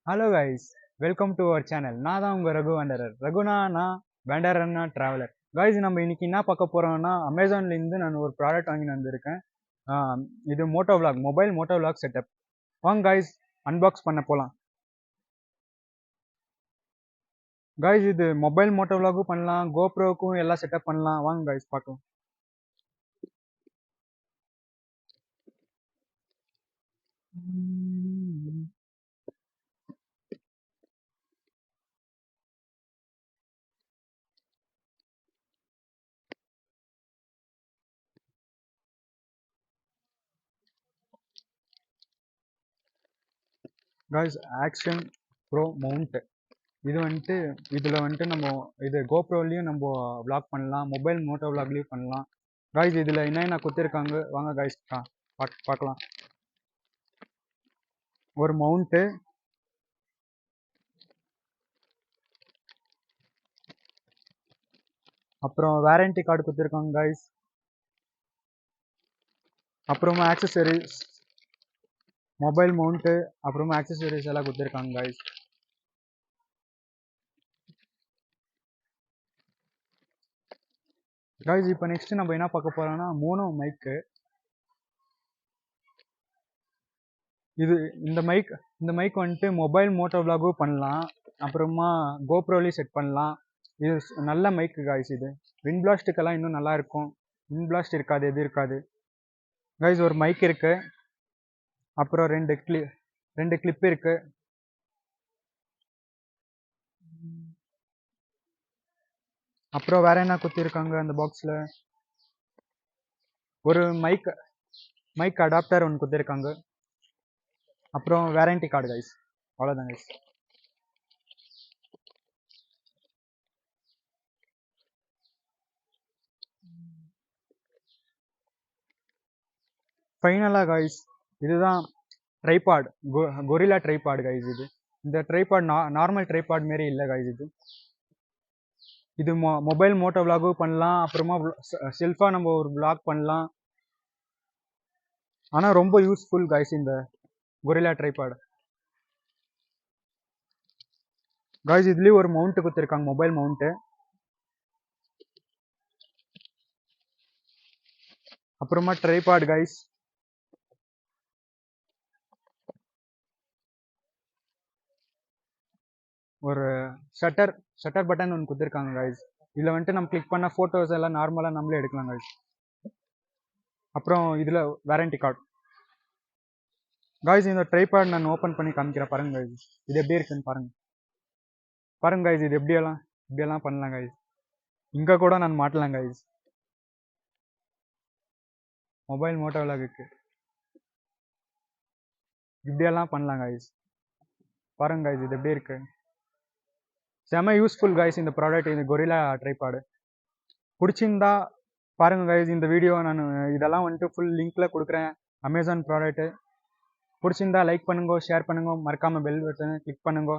Hello guys, welcome to our channel. நான் தான் உங்க ரகு வண்டரர். ரகுனா நான் வண்டரர்னா டிராவலர். guys நம்ம இன்னைக்கு என்ன பார்க்க போறோம்னா அமேசான்ல இருந்து நான் ஒரு ப்ராடக்ட் வாங்கி வந்திருக்கேன். இது மோட்டோவ்ளாக் மொபைல் மோட்டோவ்ளாக் செட்டப். வாங்க guys அன்பாக்ஸ் பண்ண போலாம். guys இது மொபைல் மோட்டோவ்ளாக்கும் பண்ணலாம், கோப்ரோக்கும் எல்லாம் செட்டப் பண்ணலாம். வாங்க guys பார்க்கலாம். guys action bro mount. இது வந்துட்டு இதில் வந்துட்டு நம்ம இது கோப்ரோலையும் நம்ம vlog பண்ணலாம், மொபைல் மோட்டோ விளாக்லேயும் பண்ணலாம். காய்ஸ் இதில் என்னென்ன கொடுத்துருக்காங்க வாங்க காய்ஸ் பார்க்கலாம். ஒரு மவுண்ட்டு, அப்புறம் வாரண்டி கார்டு கொடுத்துருக்காங்க காய்ஸ், அப்புறமா ஆக்சசரிஸ், மொபைல் மவுண்ட்டு, அப்புறமா ஆக்சசரிஸ் எல்லாம் கொடுத்துருக்காங்க காய்ஸ். காய்ஸ் இப்போ நெக்ஸ்ட் நம்ம என்ன பார்க்க போறோம்னா மோனோ மைக்கு. இந்த மைக் வந்துட்டு மொபைல் மோட்டோ விளாகும் பண்ணலாம், அப்புறமா கோப்ரோலையும் செட் பண்ணலாம். இது நல்ல மைக்கு காய்ஸ். இது விண்ட் பிளாஸ்ட்டுக்கெல்லாம் இன்னும் நல்லா இருக்கும். விண்ட் பிளாஸ்ட் இருக்காது, எது இருக்காது காய்ஸ். ஒரு மைக் இருக்கு, அப்புறம் ரெண்டு கிளிப் இருக்கு, அப்புறம் வேற என்ன கொடுத்துருக்காங்க அந்த பாக்ஸ்ல. ஒரு மைக் அடாப்டர் ஒன்று கொடுத்துருக்காங்க, அப்புறம் வாரண்டி கார்டு கைஸ். அவ்வளோதான் கைஸ். ஃபைனலாக கைஸ் இதுதான் ட்ரைபாட், கொரில்லா ட்ரைபாட் கைஸ். இந்த ட்ரைபாட் நார்மல் ட்ரைபாட் மாரி இல்லை கைஸ். இது மொபைல் மோட்டோ விளாகும் பண்ணலாம், அப்புறமா செல்ஃபாக நம்ம ஒரு விளாக் பண்ணலாம். ஆனால் ரொம்ப யூஸ்ஃபுல் கைஸ் இந்த கொரில்லா ட்ரைபாட். காய்ஸ் இதுலேயும் ஒரு மவுண்ட் கொடுத்துருக்காங்க, மொபைல் மவுண்ட்டு, அப்புறமா ட்ரைபாட் காய்ஸ். ஒரு ஷட்டர் பட்டன் ஒன்று கொடுத்துருக்காங்க காய்ஸ். இதில் வந்துட்டு நம்ம கிளிக் பண்ண ஃபோட்டோஸ் எல்லாம் நார்மலாக நம்மளே எடுக்கலாம் காய்ஸ். அப்புறம் இதில் வாரண்டி கார்டு காய்ஸ். இந்த ட்ரைபாட் நான் ஓப்பன் பண்ணி காமிக்கிறேன் பாருங்க காய்ஸ். இது எப்படி இருக்குன்னு பாருங்க காய்ஸ். இது இப்படியெல்லாம் பண்ணலாம் காய்ஸ். இங்கே கூட நான் மாட்டலாம் காய்ஸ், மொபைல் மோட்டோ விளாகுக்கு இப்படியெல்லாம் பண்ணலாம் காய்ஸ். பாருங்க காய்ஸ் இது எப்படி இருக்கு. செம யூஸ்ஃபுல் காய்ஸ் இந்த ப்ராடக்ட், இந்த கொரில்லா ட்ரைபாடு. பிடிச்சிருந்தா பாருங்க காய்ஸ் இந்த வீடியோ. நான் இதெல்லாம் வந்துட்டு ஃபுல் லிங்க்ல கொடுக்குறேன், அமேசான் ப்ராடக்ட்டு. பிடிச்சிருந்தா லைக் பண்ணுங்க, ஷேர் பண்ணுங்க, மறக்காம பெல் பட்டனை கிளிக் பண்ணுங்க.